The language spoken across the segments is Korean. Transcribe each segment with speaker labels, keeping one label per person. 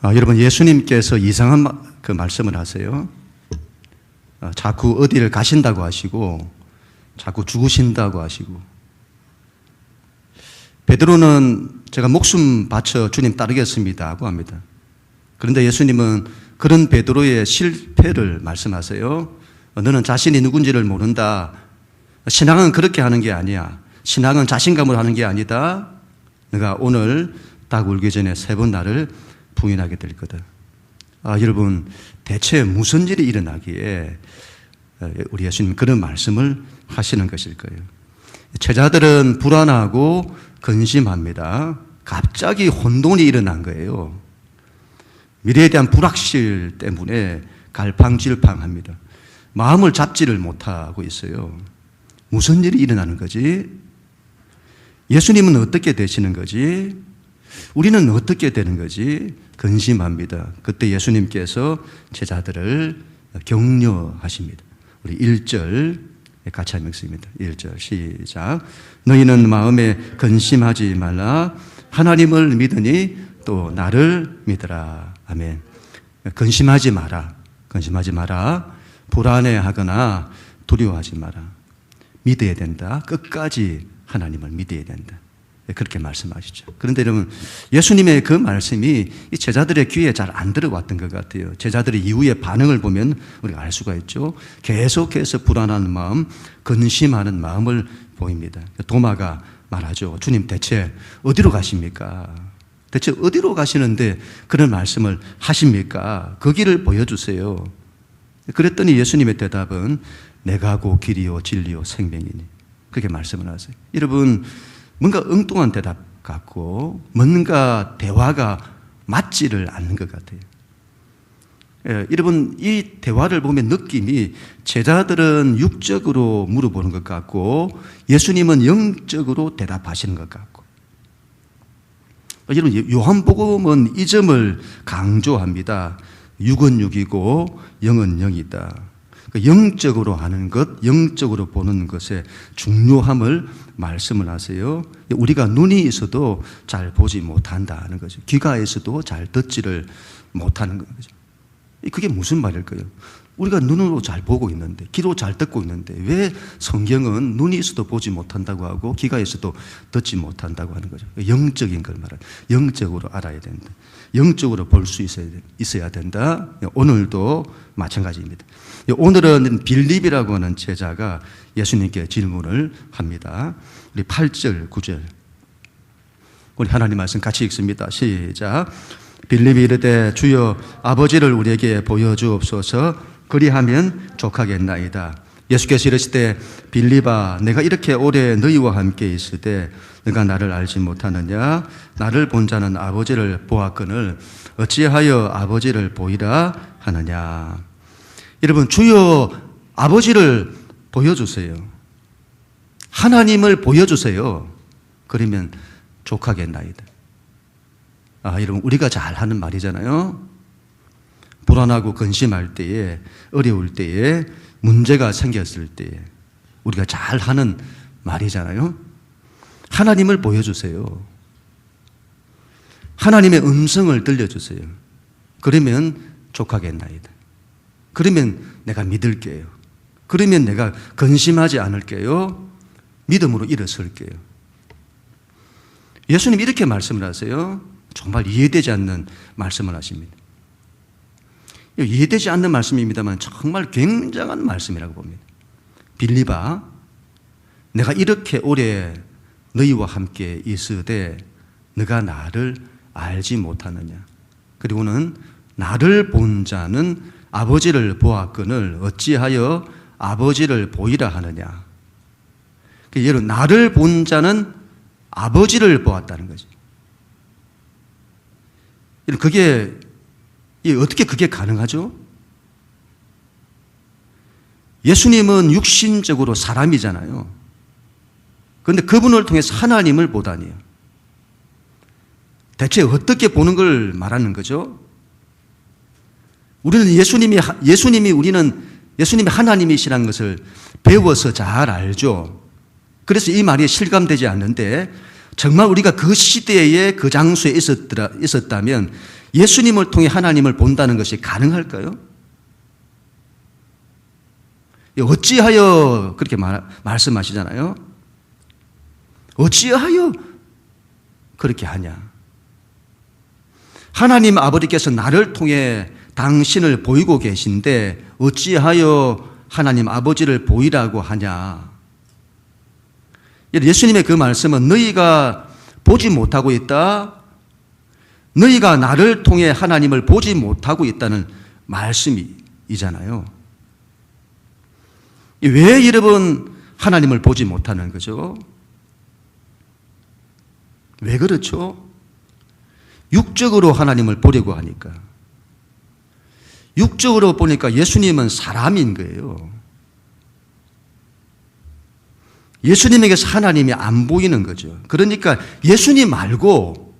Speaker 1: 여러분, 예수님께서 이상한 그 말씀을 하세요. 자꾸 어디를 가신다고 하시고 자꾸 죽으신다고 하시고, 베드로는 제가 목숨 바쳐 주님 따르겠습니다 하고 합니다. 그런데 예수님은 그런 베드로의 실패를 말씀하세요. 너는 자신이 누군지를 모른다. 신앙은 그렇게 하는 게 아니야. 신앙은 자신감으로 하는 게 아니다. 내가 오늘 딱 울기 전에 3번 나를 부인하게 될 거다. 여러분, 대체 무슨 일이 일어나기에 우리 예수님 그런 말씀을 하시는 것일 거예요. 제자들은 불안하고 근심합니다. 갑자기 혼돈이 일어난 거예요. 미래에 대한 불확실 때문에 갈팡질팡합니다. 마음을 잡지를 못하고 있어요. 무슨 일이 일어나는 거지? 예수님은 어떻게 되시는 거지? 우리는 어떻게 되는 거지? 근심합니다. 그때 예수님께서 제자들을 격려하십니다. 우리 1절 같이 한번 읽습니다. 1절 시작. 너희는 마음에 근심하지 말라. 하나님을 믿으니 또 나를 믿으라. 아멘. 근심하지 마라. 근심하지 마라. 불안해하거나 두려워하지 마라. 믿어야 된다. 끝까지 하나님을 믿어야 된다. 그렇게 말씀하시죠. 그런데 여러분, 예수님의 그 말씀이 이 제자들의 귀에 잘 안 들어왔던 것 같아요. 제자들의 이후의 반응을 보면 우리가 알 수가 있죠. 계속해서 불안한 마음, 근심하는 마음을 보입니다. 도마가 말하죠. 주님, 대체 어디로 가십니까? 대체 어디로 가시는데 그런 말씀을 하십니까? 그 길을 보여주세요. 그랬더니 예수님의 대답은 내가 고 길이요 진리요 생명이니, 그렇게 말씀을 하세요. 여러분, 뭔가 엉뚱한 대답 같고 뭔가 대화가 맞지를 않는 것 같아요. 여러분, 이 대화를 보면 느낌이 제자들은 육적으로 물어보는 것 같고 예수님은 영적으로 대답하시는 것 같고, 여러분, 요한복음은 이 점을 강조합니다. 육은 육이고 영은 영이다. 영적으로 하는 것, 영적으로 보는 것의 중요함을 말씀을 하세요. 우리가 눈이 있어도 잘 보지 못한다는 거죠. 귀가 있어도 잘 듣지를 못하는 거죠. 그게 무슨 말일까요? 우리가 눈으로 잘 보고 있는데, 귀로 잘 듣고 있는데 왜 성경은 눈이 있어도 보지 못한다고 하고 귀가 있어도 듣지 못한다고 하는 거죠? 영적인 걸 말합니다. 영적으로 알아야 된다. 영적으로 볼 수 있어야 된다. 오늘도 마찬가지입니다. 오늘은 빌립이라고 하는 제자가 예수님께 질문을 합니다. 우리 8절, 9절. 우리 하나님 말씀 같이 읽습니다. 시작. 빌립이 이르되 주여 아버지를 우리에게 보여주옵소서. 그리하면 족하겠나이다. 예수께서 이르시되 빌립아, 내가 이렇게 오래 너희와 함께 있으되 너가 나를 알지 못하느냐? 나를 본 자는 아버지를 보았거늘 어찌하여 아버지를 보이라 하느냐? 여러분, 주여 아버지를 보여주세요. 하나님을 보여주세요. 그러면 족하겠나이다. 여러분, 우리가 잘 하는 말이잖아요. 불안하고 근심할 때에, 어려울 때에, 문제가 생겼을 때에 우리가 잘 하는 말이잖아요. 하나님을 보여주세요. 하나님의 음성을 들려주세요. 그러면 족하겠나이다. 그러면 내가 믿을게요. 그러면 내가 근심하지 않을게요. 믿음으로 일어설게요. 예수님 이렇게 말씀을 하세요. 정말 이해되지 않는 말씀을 하십니다. 이해되지 않는 말씀입니다만 정말 굉장한 말씀이라고 봅니다. 빌립아, 내가 이렇게 오래 너희와 함께 있으되 너가 나를 알지 못하느냐? 그리고는 나를 본 자는 아버지를 보았거늘 어찌하여 아버지를 보이라 하느냐? 여러분, 나를 본 자는 아버지를 보았다는 거죠. 그게 어떻게 그게 가능하죠? 예수님은 육신적으로 사람이잖아요. 그런데 그분을 통해서 하나님을 보다니요. 대체 어떻게 보는 걸 말하는 거죠? 우리는 예수님이 하나님이시라는 것을 배워서 잘 알죠. 그래서 이 말이 실감되지 않는데, 정말 우리가 그 시대에 그 장소에 있었다면 예수님을 통해 하나님을 본다는 것이 가능할까요? 어찌하여 그렇게 말씀하시잖아요. 어찌하여 그렇게 하냐? 하나님 아버지께서 나를 통해 당신을 보이고 계신데 어찌하여 하나님 아버지를 보이라고 하냐? 예수님의 그 말씀은 너희가 보지 못하고 있다. 너희가 나를 통해 하나님을 보지 못하고 있다는 말씀이잖아요. 왜 여러분 하나님을 보지 못하는 거죠? 왜 그렇죠? 육적으로 하나님을 보려고 하니까. 육적으로 보니까 예수님은 사람인 거예요. 예수님에게서 하나님이 안 보이는 거죠. 그러니까 예수님 말고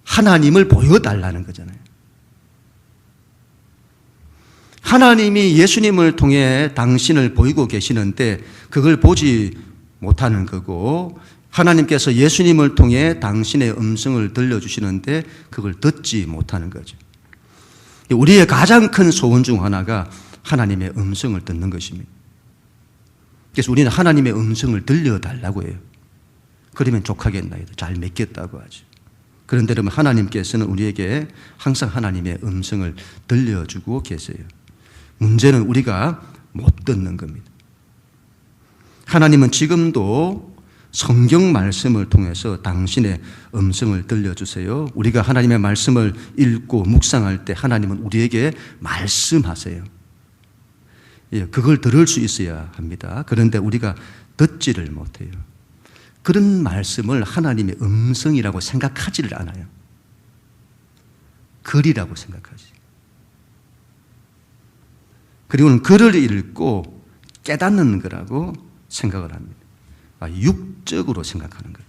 Speaker 1: 하나님을 보여달라는 거잖아요. 하나님이 예수님을 통해 당신을 보이고 계시는데 그걸 보지 못하는 거고, 하나님께서 예수님을 통해 당신의 음성을 들려주시는데 그걸 듣지 못하는 거죠. 우리의 가장 큰 소원 중 하나가 하나님의 음성을 듣는 것입니다. 그래서 우리는 하나님의 음성을 들려달라고 해요. 그러면 족하겠나이다. 잘 맺겠다고 하죠. 그런데 여러분, 하나님께서는 우리에게 항상 하나님의 음성을 들려주고 계세요. 문제는 우리가 못 듣는 겁니다. 하나님은 지금도 성경 말씀을 통해서 당신의 음성을 들려주세요. 우리가 하나님의 말씀을 읽고 묵상할 때 하나님은 우리에게 말씀하세요. 그걸 들을 수 있어야 합니다. 그런데 우리가 듣지를 못해요. 그런 말씀을 하나님의 음성이라고 생각하지를 않아요. 글이라고 생각하지. 그리고는 글을 읽고 깨닫는 거라고 생각을 합니다. 육적으로 생각하는 거죠.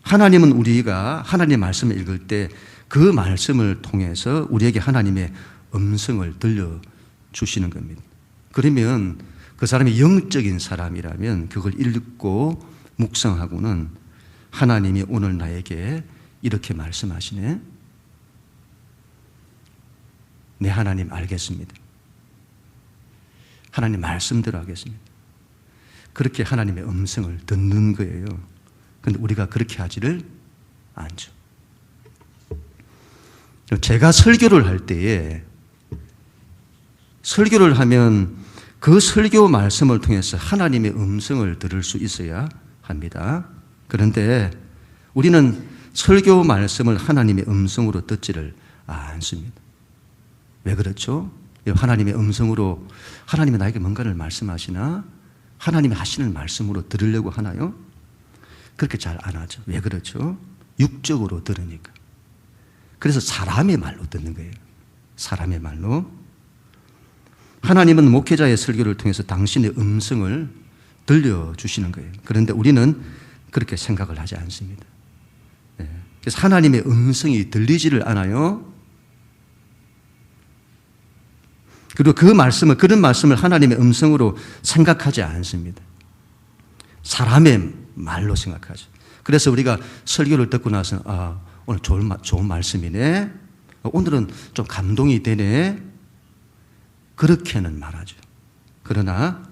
Speaker 1: 하나님은 우리가 하나님의 말씀을 읽을 때 그 말씀을 통해서 우리에게 하나님의 음성을 들려주시는 겁니다. 그러면 그 사람이 영적인 사람이라면 그걸 읽고 묵상하고는 하나님이 오늘 나에게 이렇게 말씀하시네. 네, 하나님 알겠습니다. 하나님 말씀대로 하겠습니다. 그렇게 하나님의 음성을 듣는 거예요. 그런데 우리가 그렇게 하지를 않죠. 제가 설교를 할 때에 설교를 하면 그 설교 말씀을 통해서 하나님의 음성을 들을 수 있어야 합니다. 그런데 우리는 설교 말씀을 하나님의 음성으로 듣지를 않습니다. 왜 그렇죠? 하나님의 음성으로 하나님이 나에게 뭔가를 말씀하시나? 하나님이 하시는 말씀으로 들으려고 하나요? 그렇게 잘 안 하죠. 왜 그렇죠? 육적으로 들으니까. 그래서 사람의 말로 듣는 거예요. 사람의 말로. 하나님은 목회자의 설교를 통해서 당신의 음성을 들려주시는 거예요. 그런데 우리는 그렇게 생각을 하지 않습니다. 그래서 하나님의 음성이 들리지를 않아요. 그리고 그런 말씀을 하나님의 음성으로 생각하지 않습니다. 사람의 말로 생각하죠. 그래서 우리가 설교를 듣고 나서 오늘 좋은 말씀이네. 오늘은 좀 감동이 되네. 그렇게는 말하죠. 그러나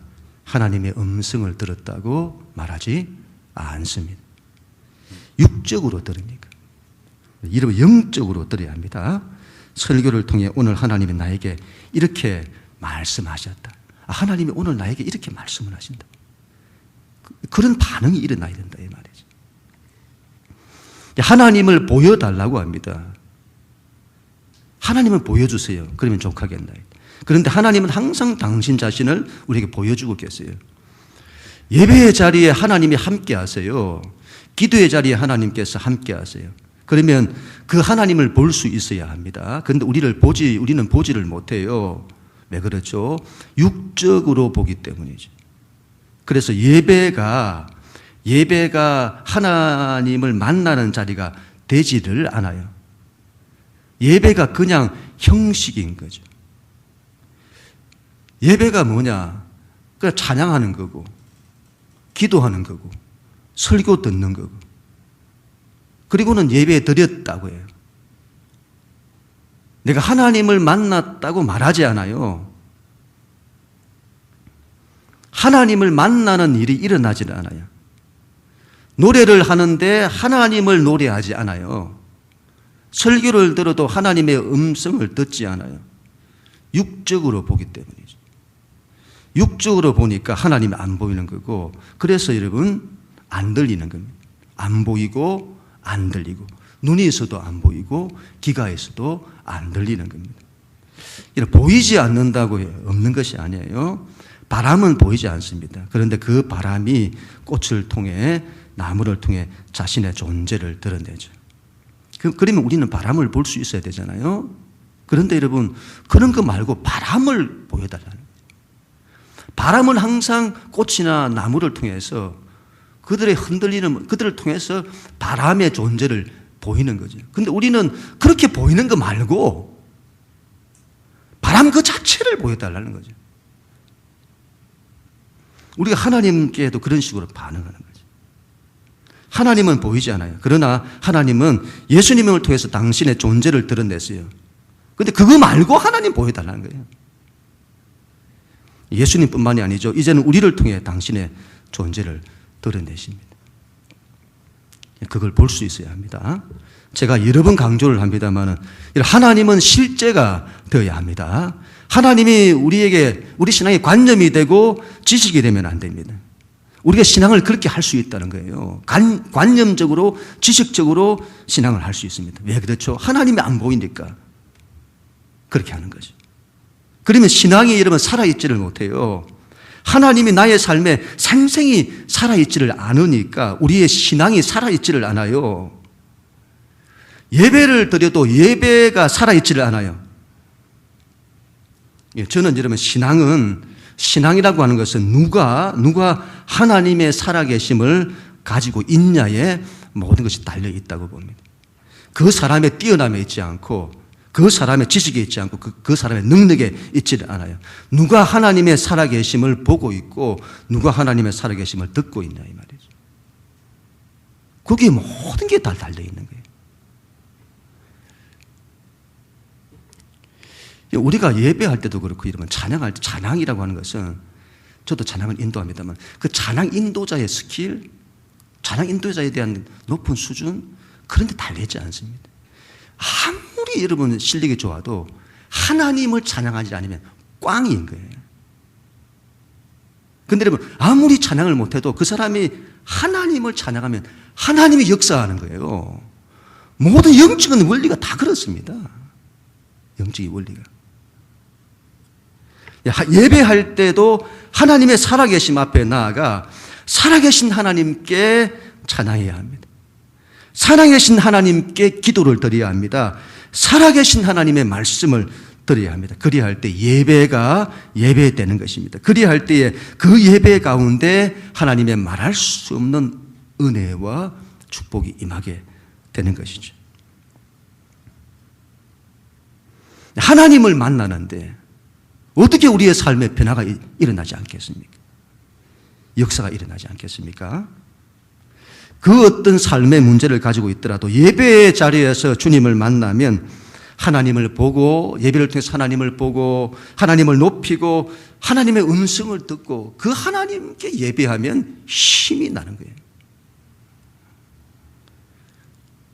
Speaker 1: 하나님의 음성을 들었다고 말하지 않습니다. 육적으로 들으니까. 이러면 영적으로 들어야 합니다. 설교를 통해 오늘 하나님이 나에게 이렇게 말씀하셨다. 하나님이 오늘 나에게 이렇게 말씀을 하신다. 그런 반응이 일어나야 된다 이 말이죠. 하나님을 보여달라고 합니다. 하나님을 보여주세요. 그러면 족하겠나. 그런데 하나님은 항상 당신 자신을 우리에게 보여주고 계세요. 예배의 자리에 하나님이 함께 하세요. 기도의 자리에 하나님께서 함께 하세요. 그러면 그 하나님을 볼 수 있어야 합니다. 그런데 우리는 보지를 못해요. 왜 그렇죠? 육적으로 보기 때문이죠. 그래서 예배가 하나님을 만나는 자리가 되지를 않아요. 예배가 그냥 형식인 거죠. 예배가 뭐냐? 그냥 찬양하는 거고, 기도하는 거고, 설교 듣는 거고. 그리고는 예배 드렸다고 해요. 내가 하나님을 만났다고 말하지 않아요. 하나님을 만나는 일이 일어나지 않아요. 노래를 하는데 하나님을 노래하지 않아요. 설교를 들어도 하나님의 음성을 듣지 않아요. 육적으로 보기 때문이죠. 육적으로 보니까 하나님이 안 보이는 거고, 그래서 여러분 안 들리는 겁니다. 안 보이고 안 들리고, 눈이 있어도 안 보이고 귀가 있어도 안 들리는 겁니다. 보이지 않는다고 해요. 없는 것이 아니에요. 바람은 보이지 않습니다. 그런데 그 바람이 꽃을 통해, 나무를 통해 자신의 존재를 드러내죠. 그러면 우리는 바람을 볼 수 있어야 되잖아요. 그런데 여러분, 그런 거 말고 바람을 보여달라는 거예요. 바람은 항상 꽃이나 나무를 통해서 그들의 흔들리는, 그들을 통해서 바람의 존재를 보이는 거죠. 근데 우리는 그렇게 보이는 거 말고 바람 그 자체를 보여달라는 거죠. 우리가 하나님께도 그런 식으로 반응하는 거죠. 하나님은 보이지 않아요. 그러나 하나님은 예수님을 통해서 당신의 존재를 드러냈어요. 근데 그거 말고 하나님 보여달라는 거예요. 예수님뿐만이 아니죠. 이제는 우리를 통해 당신의 존재를 드러내십니다. 그걸 볼 수 있어야 합니다. 제가 여러 번 강조를 합니다만, 하나님은 실제가 되어야 합니다. 하나님이 우리에게, 우리 신앙의 관념이 되고 지식이 되면 안 됩니다. 우리가 신앙을 그렇게 할 수 있다는 거예요. 관념적으로, 지식적으로 신앙을 할 수 있습니다. 왜 그렇죠? 하나님이 안 보이니까 그렇게 하는 거죠. 그러면 신앙이 여러분 살아있지를 못해요. 하나님이 나의 삶에 생생히 살아있지를 않으니까 우리의 신앙이 살아있지를 않아요. 예배를 드려도 예배가 살아있지를 않아요. 저는 여러분 신앙이라고 하는 것은 누가 하나님의 살아계심을 가지고 있냐에 모든 것이 달려있다고 봅니다. 그 사람의 뛰어남에 있지 않고, 그 사람의 지식에 있지 않고, 그 사람의 능력에 있지를 않아요. 누가 하나님의 살아계심을 보고 있고 누가 하나님의 살아계심을 듣고 있냐 이 말이죠. 거기에 모든 게 다 달려있는 거예요. 우리가 예배할 때도 그렇고 이러면 찬양할 때, 찬양이라고 하는 것은, 저도 찬양을 인도합니다만 그 찬양 인도자의 스킬, 찬양 인도자에 대한 높은 수준, 그런 데 달려있지 않습니다. 아무리 여러분 실력이 좋아도 하나님을 찬양하지 않으면 꽝인 거예요. 근데 여러분 아무리 찬양을 못해도 그 사람이 하나님을 찬양하면 하나님이 역사하는 거예요. 모든 영적인 원리가 다 그렇습니다. 영적인 원리가. 예배할 때도 하나님의 살아계심 앞에 나아가 살아계신 하나님께 찬양해야 합니다. 살아계신 하나님께 기도를 드려야 합니다. 살아계신 하나님의 말씀을 드려야 합니다. 그리할 때 예배가 예배되는 것입니다. 그리할 때에 그 예배 가운데 하나님의 말할 수 없는 은혜와 축복이 임하게 되는 것이죠. 하나님을 만나는데 어떻게 우리의 삶에 변화가 일어나지 않겠습니까? 역사가 일어나지 않겠습니까? 그 어떤 삶의 문제를 가지고 있더라도 예배의 자리에서 주님을 만나면 하나님을 보고, 예배를 통해서 하나님을 보고 하나님을 높이고 하나님의 음성을 듣고 그 하나님께 예배하면 힘이 나는 거예요.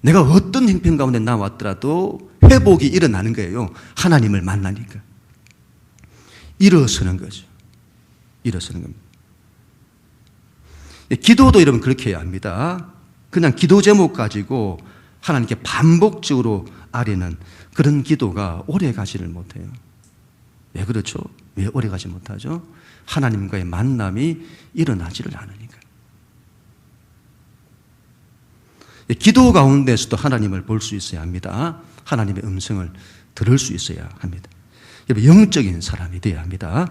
Speaker 1: 내가 어떤 형편 가운데 나왔더라도 회복이 일어나는 거예요. 하나님을 만나니까. 일어서는 거죠. 일어서는 겁니다. 기도도 여러분 그렇게 해야 합니다. 그냥 기도 제목 가지고 하나님께 반복적으로 아뢰는 그런 기도가 오래 가지를 못해요. 왜 그렇죠? 왜 오래 가지 못하죠? 하나님과의 만남이 일어나지를 않으니까. 기도 가운데서도 하나님을 볼 수 있어야 합니다. 하나님의 음성을 들을 수 있어야 합니다. 영적인 사람이 되어야 합니다.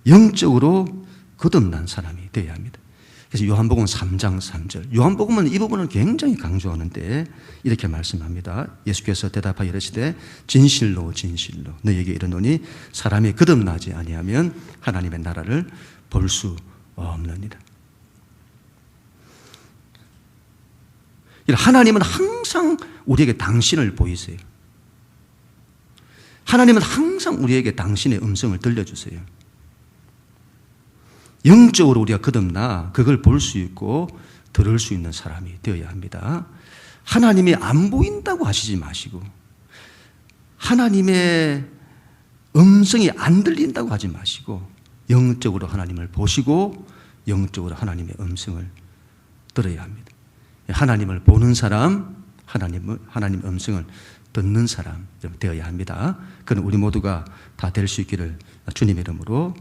Speaker 1: 영적으로 거듭난 사람이 되어야 합니다. 그래서 요한복음 3장 3절, 요한복음은 이 부분을 굉장히 강조하는데 이렇게 말씀합니다. 예수께서 대답하여 이르시되 진실로 진실로 너희에게 이르노니 사람이 거듭나지 아니하면 하나님의 나라를 볼 수 없느니라. 하나님은 항상 우리에게 당신을 보이세요. 하나님은 항상 우리에게 당신의 음성을 들려주세요. 영적으로 우리가 거듭나 그걸 볼 수 있고 들을 수 있는 사람이 되어야 합니다. 하나님이 안 보인다고 하시지 마시고, 하나님의 음성이 안 들린다고 하지 마시고, 영적으로 하나님을 보시고 영적으로 하나님의 음성을 들어야 합니다. 하나님을 보는 사람, 하나님 음성을 듣는 사람 되어야 합니다. 그는 우리 모두가 다 될 수 있기를 주님의 이름으로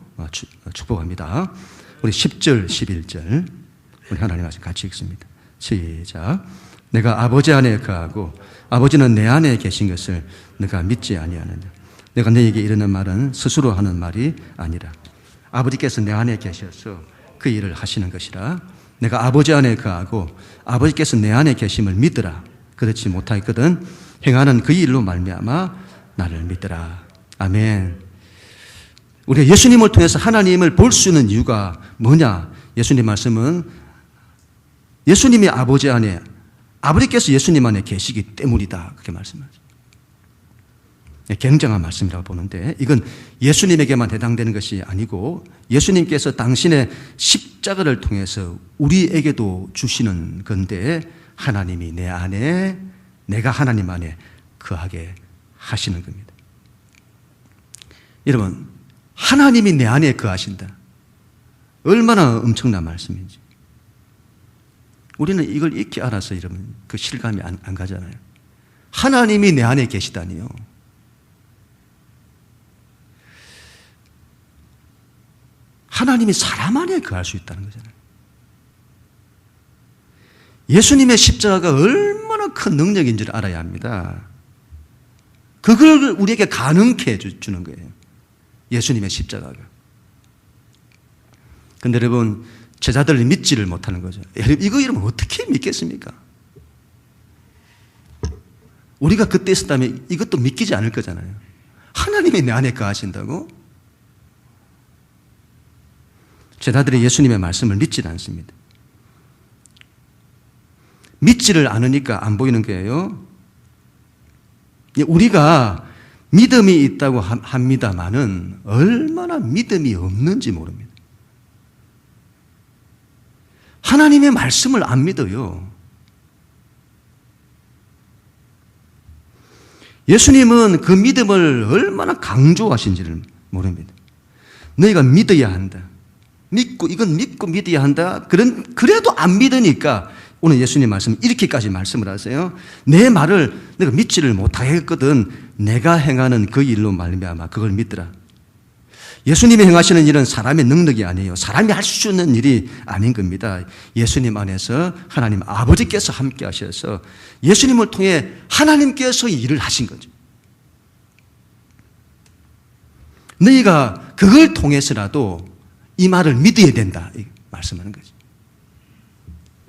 Speaker 1: 축복합니다. 우리 10절, 11절 우리 하나님 말씀 같이 읽습니다. 시작. 내가 아버지 안에 거하고 아버지는 내 안에 계신 것을 내가 믿지 아니하느냐. 내가 너에게 이르는 말은 스스로 하는 말이 아니라 아버지께서 내 안에 계셔서 그 일을 하시는 것이라. 내가 아버지 안에 거하고 아버지께서 내 안에 계심을 믿으라. 그렇지 못하였거든 행하는 그 일로 말미암아 나를 믿으라. 아멘. 우리가 예수님을 통해서 하나님을 볼 수 있는 이유가 뭐냐? 예수님 말씀은 예수님이 아버지 안에, 아버지께서 예수님 안에 계시기 때문이다. 그렇게 말씀하죠. 굉장한 말씀이라고 보는데, 이건 예수님에게만 해당되는 것이 아니고 예수님께서 당신의 십자가를 통해서 우리에게도 주시는 건데, 하나님이 내 안에, 내가 하나님 안에 거하게 하시는 겁니다. 여러분, 하나님이 내 안에 거하신다. 얼마나 엄청난 말씀인지. 우리는 이걸 익히 알아서 여러분 그 실감이 안 가잖아요. 하나님이 내 안에 계시다니요. 하나님이 사람 안에 거할 수 있다는 거잖아요. 예수님의 십자가가 얼마나 큰 능력인지를 알아야 합니다. 그걸 우리에게 가능케 해주는 거예요. 예수님의 십자가가. 근데 여러분, 제자들이 믿지를 못하는 거죠. 이거 이러면 어떻게 믿겠습니까? 우리가 그때 있었다면 이것도 믿기지 않을 거잖아요. 하나님이 내 안에 거하신다고? 제자들이 예수님의 말씀을 믿지는 않습니다. 믿지를 않으니까 안 보이는 거예요. 우리가 믿음이 있다고 합니다만은 얼마나 믿음이 없는지 모릅니다. 하나님의 말씀을 안 믿어요. 예수님은 그 믿음을 얼마나 강조하신지를 모릅니다. 너희가 믿어야 한다. 이건 믿고 믿어야 한다. 그래도 안 믿으니까 오늘 예수님 말씀 이렇게까지 말씀을 하세요. 내 말을 내가 믿지를 못하겠거든 내가 행하는 그 일로 말미암아 그걸 믿더라. 예수님이 행하시는 일은 사람의 능력이 아니에요. 사람이 할 수 있는 일이 아닌 겁니다. 예수님 안에서 하나님 아버지께서 함께 하셔서 예수님을 통해 하나님께서 일을 하신 거죠. 너희가 그걸 통해서라도 이 말을 믿어야 된다 말씀하는 거죠.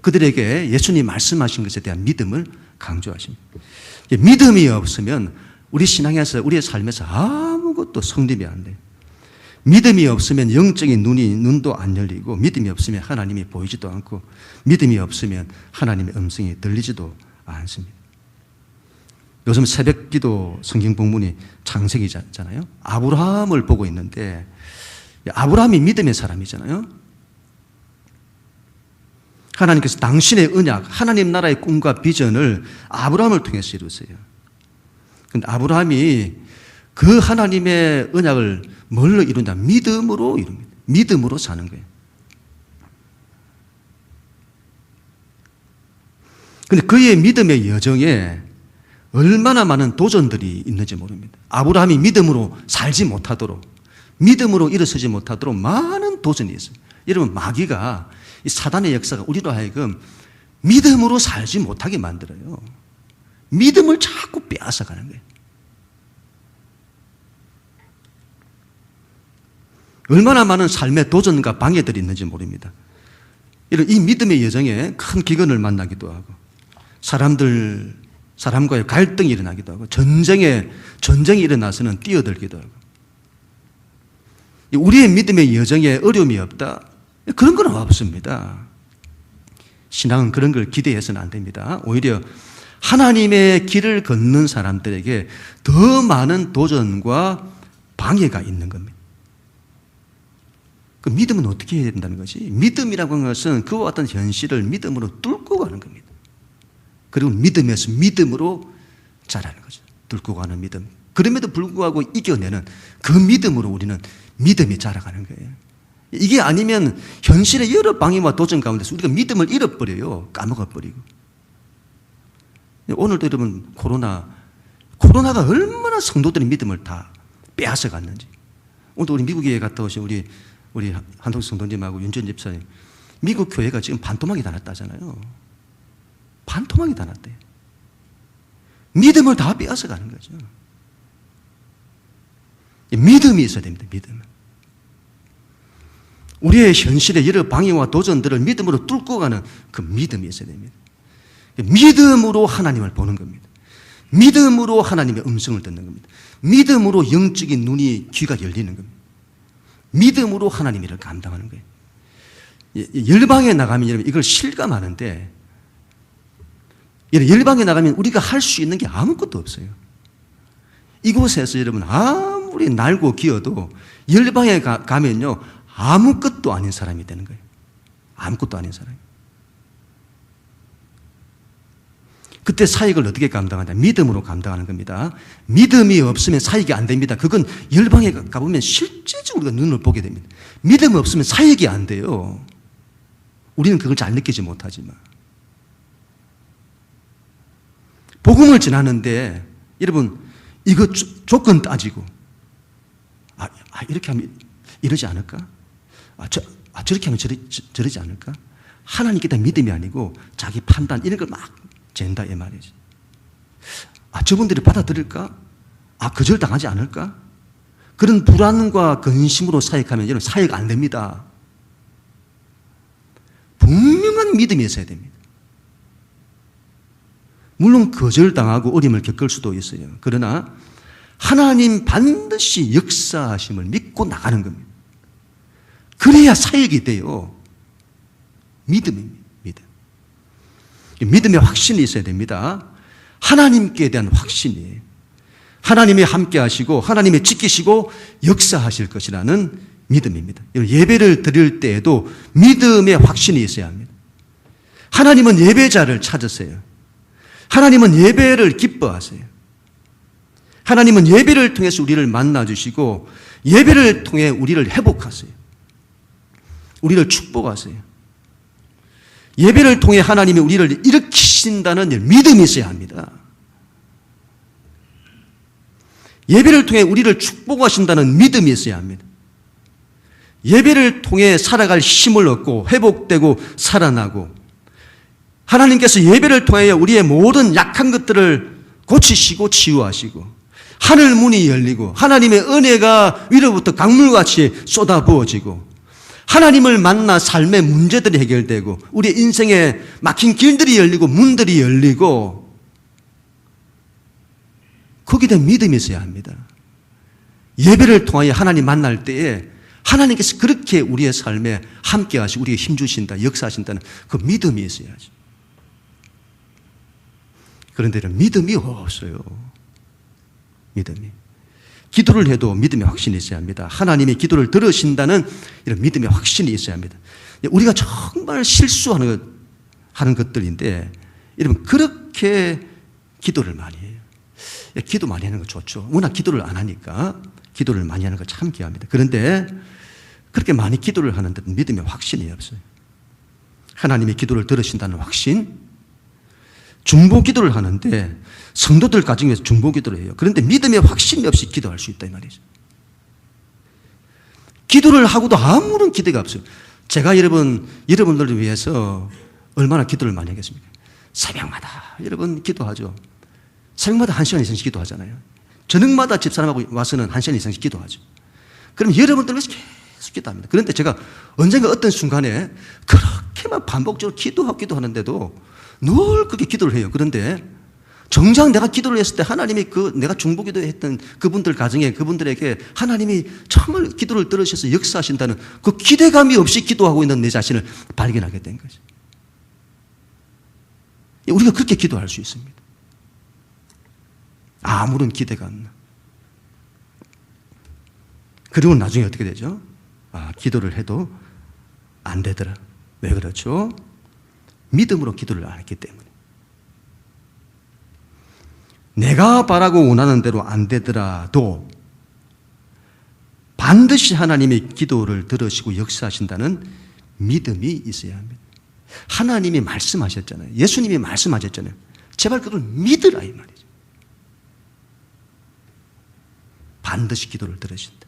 Speaker 1: 그들에게 예수님 말씀하신 것에 대한 믿음을 강조하십니다. 믿음이 없으면 우리 신앙에서 우리의 삶에서 아무것도 성립이 안 돼요. 믿음이 없으면 영적인 눈도 안 열리고, 믿음이 없으면 하나님이 보이지도 않고, 믿음이 없으면 하나님의 음성이 들리지도 않습니다. 요즘 새벽기도 성경 본문이 창세기잖아요. 아브라함을 보고 있는데 아브라함이 믿음의 사람이잖아요. 하나님께서 당신의 언약, 하나님 나라의 꿈과 비전을 아브라함을 통해서 이루세요. 그런데 아브라함이 그 하나님의 언약을 뭘로 이루냐? 믿음으로 이룹니다. 믿음으로 사는 거예요. 그런데 그의 믿음의 여정에 얼마나 많은 도전들이 있는지 모릅니다. 아브라함이 믿음으로 살지 못하도록, 믿음으로 일어서지 못하도록 많은 도전이 있어요. 여러분, 마귀가, 이 사단의 역사가 우리로 하여금 믿음으로 살지 못하게 만들어요. 믿음을 자꾸 빼앗아가는 거예요. 얼마나 많은 삶의 도전과 방해들이 있는지 모릅니다. 이런 이 믿음의 여정에 큰 기근을 만나기도 하고, 사람과의 갈등이 일어나기도 하고, 전쟁이 일어나서는 뛰어들기도 하고. 우리의 믿음의 여정에 어려움이 없다? 그런 건 없습니다. 신앙은 그런 걸 기대해서는 안 됩니다. 오히려 하나님의 길을 걷는 사람들에게 더 많은 도전과 방해가 있는 겁니다. 그 믿음은 어떻게 해야 된다는 것이? 믿음이라고 하는 것은 그와 같은 현실을 믿음으로 뚫고 가는 겁니다. 그리고 믿음에서 믿음으로 자라는 거죠. 뚫고 가는 믿음. 그럼에도 불구하고 이겨내는 그 믿음으로 우리는 믿음이 자라가는 거예요. 이게 아니면 현실의 여러 방해와 도전 가운데서 우리가 믿음을 잃어버려요. 까먹어버리고. 오늘도 여러분 코로나가 얼마나 성도들의 믿음을 다 빼앗아 갔는지. 오늘도 우리 미국에 갔다 오신 우리 한동수 성도님하고 윤전 집사님, 미국 교회가 지금 반토막이 다 났다잖아요. 반토막이 다 났대요. 믿음을 다 빼앗아 가는 거죠. 믿음이 있어야 됩니다. 믿음. 우리의 현실의 여러 방해와 도전들을 믿음으로 뚫고 가는 그 믿음이 있어야 됩니다. 믿음으로 하나님을 보는 겁니다. 믿음으로 하나님의 음성을 듣는 겁니다. 믿음으로 영적인 눈이 귀가 열리는 겁니다. 믿음으로 하나님 일을 감당하는 거예요. 열방에 나가면 여러분 이걸 실감하는데, 열방에 나가면 우리가 할 수 있는 게 아무것도 없어요. 이곳에서 여러분 아무리 날고 기어도 열방에 가면요 아무것도 아닌 사람이 되는 거예요. 아무것도 아닌 사람이. 그때 사역을 어떻게 감당하냐? 믿음으로 감당하는 겁니다. 믿음이 없으면 사역이 안 됩니다. 그건 열방에 가보면 실제적으로 우리가 눈을 보게 됩니다. 믿음 없으면 사역이 안 돼요. 우리는 그걸 잘 느끼지 못하지만. 복음을 전하는데 여러분 이거 조건 따지고 이렇게 하면 이러지 않을까? 저렇게 하면 저러지 않을까? 하나님께 대한 믿음이 아니고 자기 판단 이런 걸 막 잰다 이 말이지. 저분들이 받아들일까? 거절당하지 않을까? 그런 불안과 근심으로 사역하면 여러분 사역 안 됩니다. 분명한 믿음이 있어야 됩니다. 물론 거절당하고 어려움을 겪을 수도 있어요. 그러나 하나님 반드시 역사하심을 믿고 나가는 겁니다. 그래야 사역이 돼요. 믿음입니다. 믿음. 믿음의 확신이 있어야 됩니다. 하나님께 대한 확신이에요. 하나님이 함께 하시고 하나님이 지키시고 역사하실 것이라는 믿음입니다. 예배를 드릴 때에도 믿음의 확신이 있어야 합니다. 하나님은 예배자를 찾으세요. 하나님은 예배를 기뻐하세요. 하나님은 예배를 통해서 우리를 만나주시고 예배를 통해 우리를 회복하세요. 우리를 축복하세요. 예배를 통해 하나님이 우리를 일으키신다는 믿음이 있어야 합니다. 예배를 통해 우리를 축복하신다는 믿음이 있어야 합니다. 예배를 통해 살아갈 힘을 얻고 회복되고 살아나고 하나님께서 예배를 통해 우리의 모든 약한 것들을 고치시고 치유하시고 하늘 문이 열리고 하나님의 은혜가 위로부터 강물같이 쏟아 부어지고 하나님을 만나 삶의 문제들이 해결되고 우리의 인생에 막힌 길들이 열리고 문들이 열리고 거기에 대한 믿음이 있어야 합니다. 예배를 통하여 하나님 만날 때에 하나님께서 그렇게 우리의 삶에 함께 하시고 우리에게 힘주신다, 역사하신다는 그 믿음이 있어야지. 그런데 믿음이 없어요. 믿음이. 기도를 해도 믿음의 확신이 있어야 합니다. 하나님의 기도를 들으신다는 이런 믿음의 확신이 있어야 합니다. 우리가 정말 실수하는 것들인데 여러분 그렇게 기도를 많이 해요. 기도 많이 하는 거 좋죠. 워낙 기도를 안 하니까 기도를 많이 하는 거 참 귀합니다. 그런데 그렇게 많이 기도를 하는데 믿음의 확신이 없어요. 하나님의 기도를 들으신다는 확신, 중보 기도를 하는데 성도들 가정에서 중보 기도를 해요. 그런데 믿음의 확신이 없이 기도할 수 있다 이 말이죠. 기도를 하고도 아무런 기대가 없어요. 제가 여러분들을 위해서 얼마나 기도를 많이 하겠습니까? 새벽마다 여러분 기도하죠. 새벽마다 1시간 이상씩 기도하잖아요. 저녁마다 집사람하고 와서는 1시간 이상씩 기도하죠. 그럼 여러분들을 위해서 계속 기도합니다. 그런데 제가 언젠가 어떤 순간에 그렇게만 반복적으로 기도하는데도 늘 그렇게 기도를 해요. 그런데 정작 내가 기도를 했을 때 하나님이 내가 중보기도 했던 그분들 가정에 그분들에게 하나님이 정말 기도를 들으셔서 역사하신다는 그 기대감이 없이 기도하고 있는 내 자신을 발견하게 된 거죠. 우리가 그렇게 기도할 수 있습니다. 아무런 기대가 안 나. 그리고 나중에 어떻게 되죠? 기도를 해도 안 되더라. 왜 그렇죠? 믿음으로 기도를 안 했기 때문에. 내가 바라고 원하는 대로 안 되더라도 반드시 하나님의 기도를 들으시고 역사하신다는 믿음이 있어야 합니다. 하나님이 말씀하셨잖아요. 예수님이 말씀하셨잖아요. 제발 그걸 믿으라 이 말이죠. 반드시 기도를 들으신다.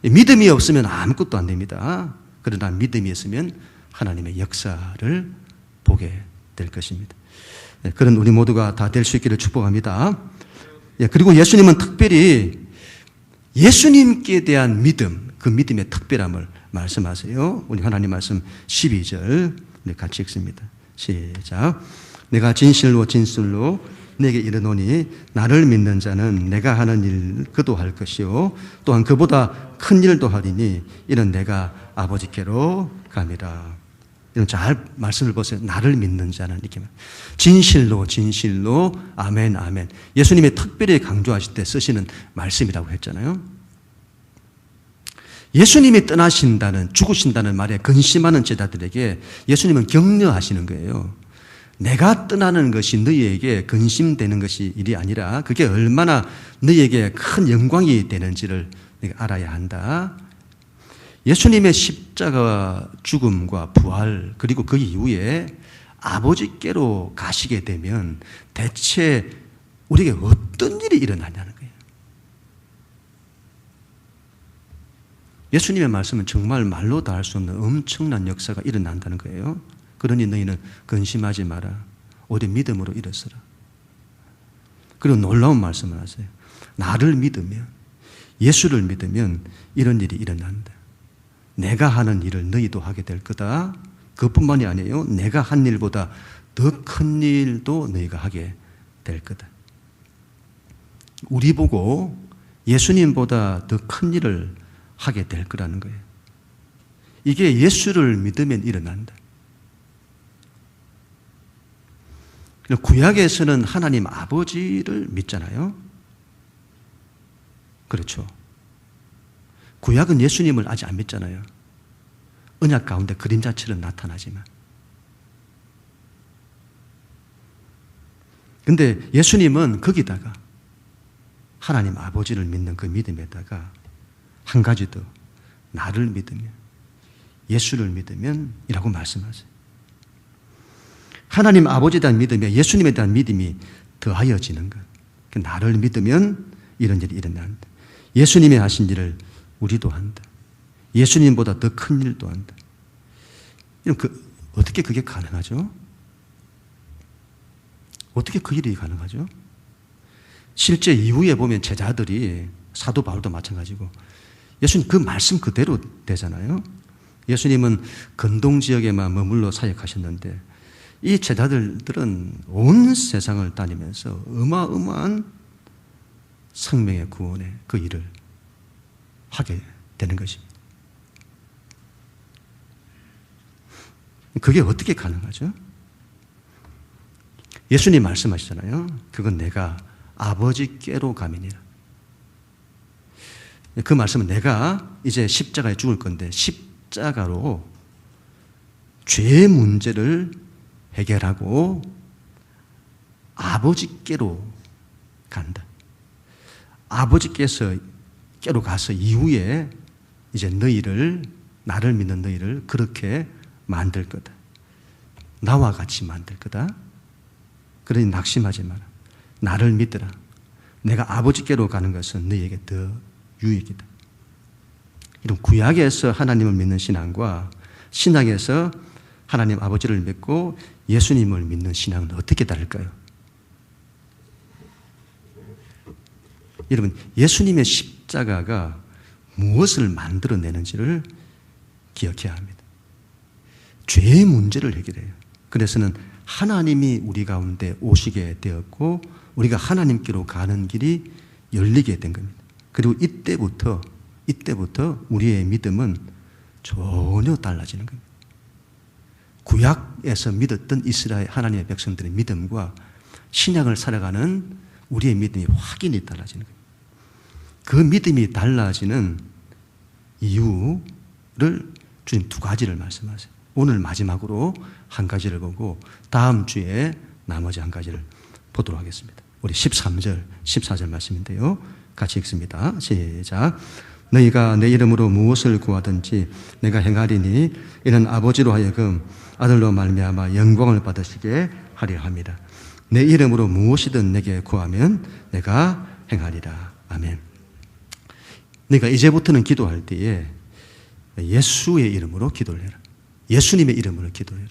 Speaker 1: 믿음이 없으면 아무것도 안 됩니다. 그러나 믿음이 있으면 하나님의 역사를 보게 될 것입니다. 그런 우리 모두가 다 될 수 있기를 축복합니다. 그리고 예수님은 특별히 예수님께 대한 믿음, 그 믿음의 특별함을 말씀하세요. 우리 하나님 말씀 12절 우리 같이 읽습니다. 시작. 내가 진실로 진실로 내게 이르노니 나를 믿는 자는 내가 하는 일 그도 할 것이요 또한 그보다 큰 일도 하리니 이는 내가 아버지께로 감이라. 이런 잘 말씀을 보세요. 나를 믿는 자는 이렇게 진실로 진실로 아멘 아멘. 예수님이 특별히 강조하실 때 쓰시는 말씀이라고 했잖아요. 예수님이 떠나신다는 죽으신다는 말에 근심하는 제자들에게 예수님은 격려하시는 거예요. 내가 떠나는 것이 너희에게 근심되는 것이 일이 아니라 그게 얼마나 너희에게 큰 영광이 되는지를 네가 알아야 한다. 예수님의 십자가 죽음과 부활 그리고 그 이후에 아버지께로 가시게 되면 대체 우리에게 어떤 일이 일어나냐는 거예요. 예수님의 말씀은 정말 말로 다 할 수 없는 엄청난 역사가 일어난다는 거예요. 그러니 너희는 근심하지 마라. 오직 믿음으로 일어서라. 그리고 놀라운 말씀을 하세요. 나를 믿으면, 예수를 믿으면 이런 일이 일어난다. 내가 하는 일을 너희도 하게 될 거다. 그것뿐만이 아니에요. 내가 한 일보다 더 큰 일도 너희가 하게 될 거다. 우리 보고 예수님보다 더 큰 일을 하게 될 거라는 거예요. 이게 예수를 믿으면 일어난다. 구약에서는 하나님 아버지를 믿잖아요. 그렇죠. 구약은 예수님을 아직 안 믿잖아요. 언약 가운데 그림자처럼 나타나지만. 근데 예수님은 거기다가 하나님 아버지를 믿는 그 믿음에다가 한 가지 더, 나를 믿으면, 예수를 믿으면 이라고 말씀하세요. 하나님 아버지에 대한 믿음에 예수님에 대한 믿음이 더하여지는 것. 나를 믿으면 이런 일이 일어난다. 예수님이 하신 일을 우리도 한다. 예수님보다 더 큰 일도 한다. 어떻게 그게 가능하죠? 어떻게 그 일이 가능하죠? 실제 이후에 보면 제자들이 사도 바울도 마찬가지고 예수님 그 말씀 그대로 되잖아요. 예수님은 근동 지역에만 머물러 사역하셨는데 이 제자들은 온 세상을 다니면서 어마어마한 생명의 구원의 그 일을 하게 되는 것입니다. 그게 어떻게 가능하죠? 예수님 말씀하시잖아요. 그건 내가 아버지께로 가미니라. 그 말씀은 내가 이제 십자가에 죽을 건데 십자가로 죄의 문제를 해결하고 아버지께로 간다. 아버지께서 깨로 가서 이후에 이제 너희를, 나를 믿는 너희를 그렇게 만들 거다. 나와 같이 만들 거다. 그러니 낙심하지 마라. 나를 믿으라. 내가 아버지께로 가는 것은 너희에게 더 유익이다. 이런 구약에서 하나님을 믿는 신앙과 신약에서 하나님 아버지를 믿고 예수님을 믿는 신앙은 어떻게 다를까요? 여러분, 예수님의 십자가가 무엇을 만들어내는지를 기억해야 합니다. 죄의 문제를 해결해요. 그래서는 하나님이 우리 가운데 오시게 되었고 우리가 하나님께로 가는 길이 열리게 된 겁니다. 그리고 이때부터 우리의 믿음은 전혀 달라지는 겁니다. 구약에서 믿었던 이스라엘 하나님의 백성들의 믿음과 신약을 살아가는 우리의 믿음이 확연히 달라지는 거예요. 그 믿음이 달라지는 이유를 주님 두 가지를 말씀하세요. 오늘 마지막으로 한 가지를 보고 다음 주에 나머지 한 가지를 보도록 하겠습니다. 우리 13절, 14절 말씀인데요. 같이 읽습니다. 시작. 너희가 내 이름으로 무엇을 구하든지 내가 행하리니 이는 아버지로 하여금 아들로 말미암아 영광을 받으시게 하려 합니다. 내 이름으로 무엇이든 내게 구하면 내가 행하리라. 아멘. 그러니까 이제부터는 기도할 때에 예수의 이름으로 기도를 해라. 예수님의 이름으로 기도해라.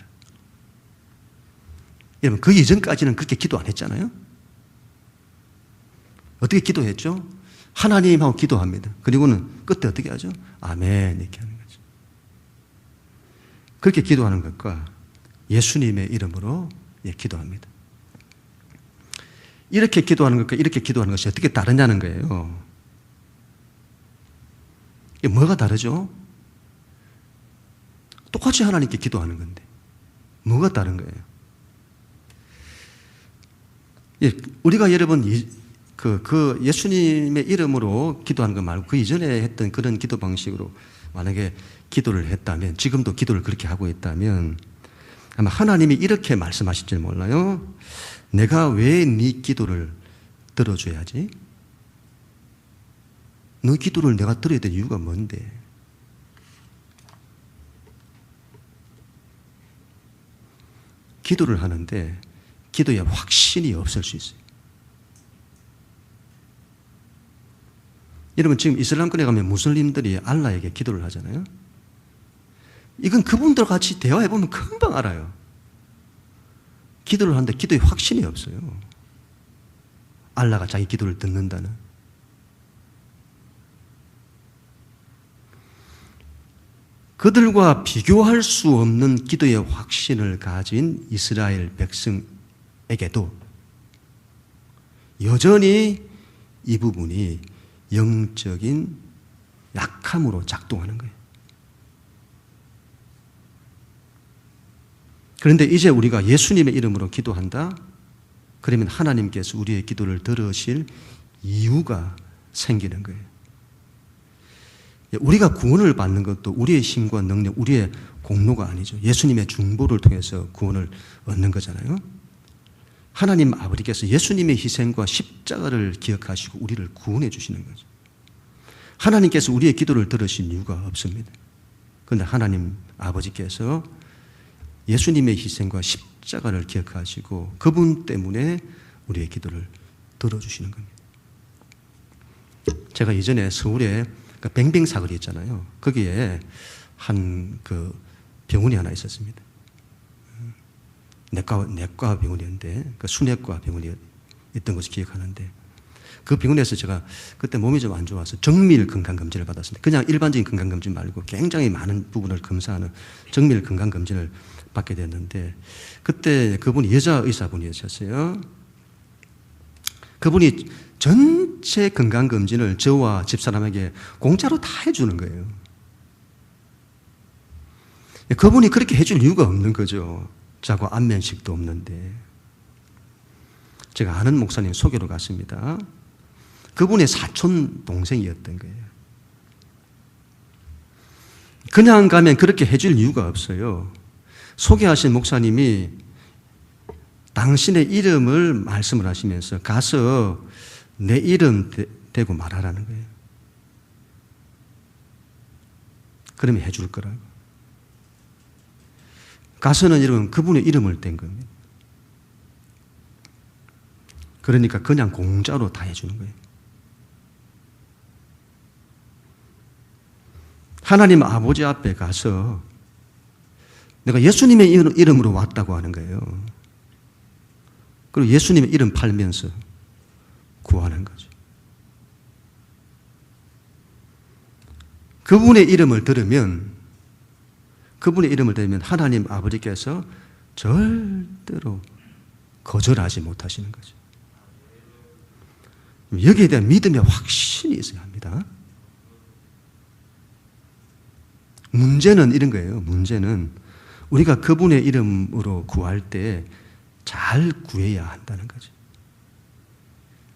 Speaker 1: 여러분, 그 이전까지는 그렇게 기도 안 했잖아요. 어떻게 기도했죠? 하나님하고 기도합니다. 그리고는 끝에 어떻게 하죠? 아멘 이렇게 하는 거죠. 그렇게 기도하는 것과 예수님의 이름으로 기도합니다. 이렇게 기도하는 것과 이렇게 기도하는 것이 어떻게 다르냐는 거예요. 이게 뭐가 다르죠? 똑같이 하나님께 기도하는 건데 뭐가 다른 거예요? 예, 우리가 여러분 그 예수님의 이름으로 기도하는 것 말고 그 이전에 했던 그런 기도 방식으로 만약에 기도를 했다면, 지금도 기도를 그렇게 하고 있다면 아마 하나님이 이렇게 말씀하실지 몰라요. 내가 왜 네 기도를 들어줘야지? 너 기도를 내가 들어야 될 이유가 뭔데? 기도를 하는데 기도에 확신이 없을 수 있어요. 여러분, 지금 이슬람권에 가면 무슬림들이 알라에게 기도를 하잖아요. 이건 그분들 같이 대화해보면 금방 알아요. 기도를 하는데 기도에 확신이 없어요. 알라가 자기 기도를 듣는다는. 그들과 비교할 수 없는 기도의 확신을 가진 이스라엘 백성에게도 여전히 이 부분이 영적인 약함으로 작동하는 거예요. 그런데 이제 우리가 예수님의 이름으로 기도한다? 그러면 하나님께서 우리의 기도를 들으실 이유가 생기는 거예요. 우리가 구원을 받는 것도 우리의 힘과 능력, 우리의 공로가 아니죠. 예수님의 중보를 통해서 구원을 얻는 거잖아요. 하나님 아버지께서 예수님의 희생과 십자가를 기억하시고 우리를 구원해 주시는 거죠. 하나님께서 우리의 기도를 들으신 이유가 없습니다. 그런데 하나님 아버지께서 예수님의 희생과 십자가를 기억하시고 그분 때문에 우리의 기도를 들어주시는 겁니다. 제가 이전에 서울에 뱅뱅 사거리 있잖아요. 거기에 한 그 병원이 하나 있었습니다. 내과 병원이었는데, 그 순외과 병원이 있던 것을 기억하는데, 그 병원에서 제가 그때 몸이 좀 안 좋아서 정밀 건강검진을 받았습니다. 그냥 일반적인 건강검진 말고 굉장히 많은 부분을 검사하는 정밀 건강검진을 받게 됐는데, 그때 그분이 여자 의사분이셨어요. 그분이 전체 건강검진을 저와 집사람에게 공짜로 다 해주는 거예요. 그분이 그렇게 해줄 이유가 없는 거죠. 자고 안면식도 없는데. 제가 아는 목사님 소개로 갔습니다. 그분의 사촌 동생이었던 거예요. 그냥 가면 그렇게 해줄 이유가 없어요. 소개하신 목사님이 당신의 이름을 말씀을 하시면서 가서 내 이름 대고 말하라는 거예요. 그러면 해줄 거라고. 가서는 여러분 그분의 이름을 댄 겁니다. 그러니까 그냥 공짜로 다 해주는 거예요. 하나님 아버지 앞에 가서 내가 예수님의 이름으로 왔다고 하는 거예요. 그리고 예수님의 이름 팔면서 구하는 거죠. 그분의 이름을 들으면 하나님 아버지께서 절대로 거절하지 못하시는 거죠. 여기에 대한 믿음의 확신이 있어야 합니다. 문제는 이런 거예요. 문제는 우리가 그분의 이름으로 구할 때 잘 구해야 한다는 거죠.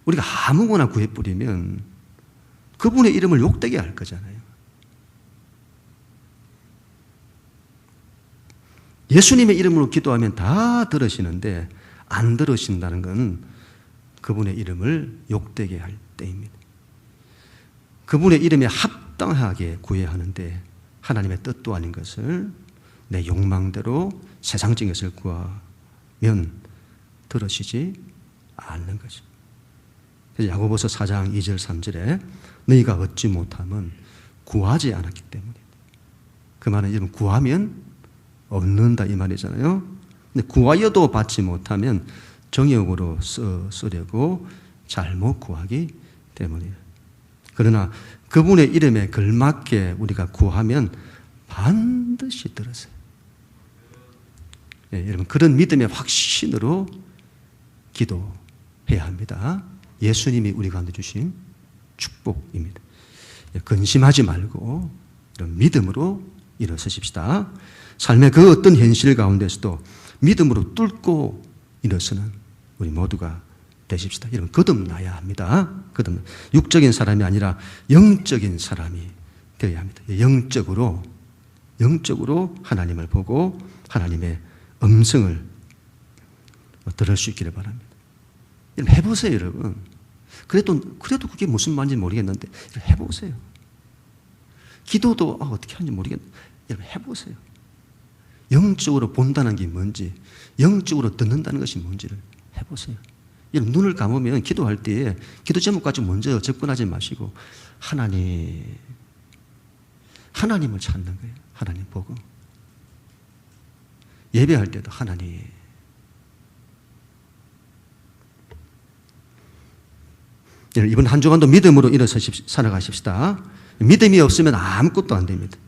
Speaker 1: 우리가 아무거나 구해버리면 그분의 이름을 욕되게 할 거잖아요. 예수님의 이름으로 기도하면 다 들으시는데 안 들으신다는 건 그분의 이름을 욕되게 할 때입니다. 그분의 이름에 합당하게 구해야 하는데 하나님의 뜻도 아닌 것을 내 욕망대로 세상적인 것을 구하면 들으시지 않는 거죠. 그래서 야고보서 4장 2절 3절에 너희가 얻지 못하면 구하지 않았기 때문에, 그 말은 여러분 구하면 얻는다 이 말이잖아요. 근데 구하여도 받지 못하면 정욕으로 쓰려고 잘못 구하기 때문이에요. 그러나 그분의 이름에 걸맞게 우리가 구하면 반드시 들으세요. 예, 여러분 그런 믿음의 확신으로 기도해야 합니다. 예수님이 우리 가운데 주신 축복입니다. 예, 근심하지 말고 이런 믿음으로 일어서십시다. 삶의 그 어떤 현실 가운데서도 믿음으로 뚫고 일어서는 우리 모두가 되십시다. 여러분 거듭나야 합니다. 거듭나. 육적인 사람이 아니라 영적인 사람이 되어야 합니다. 영적으로 하나님을 보고 하나님의 음성을 들을 수 있기를 바랍니다. 여러분 해보세요, 여러분. 그래도 그게 무슨 말인지 모르겠는데 해보세요. 기도도 어떻게 하는지 모르겠는데 여러분 해보세요. 영적으로 본다는 게 뭔지, 영적으로 듣는다는 것이 뭔지를 해보세요. 여러분 눈을 감으면 기도할 때에 기도 제목까지 먼저 접근하지 마시고 하나님을 찾는 거예요. 하나님 보고 예배할 때도 하나님. 이번 한 주간도 믿음으로 일어서 살아가십시다. 믿음이 없으면 아무것도 안 됩니다.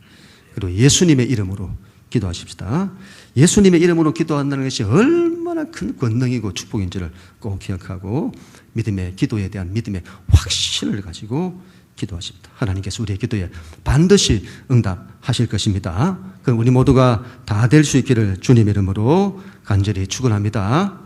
Speaker 1: 그리고 예수님의 이름으로 기도하십시다. 예수님의 이름으로 기도한다는 것이 얼마나 큰 권능이고 축복인지를 꼭 기억하고 믿음의 기도에 대한 믿음의 확신을 가지고 기도하십니다. 하나님께서 우리의 기도에 반드시 응답하실 것입니다. 그럼 우리 모두가 다 될 수 있기를 주님의 이름으로 간절히 축원합니다.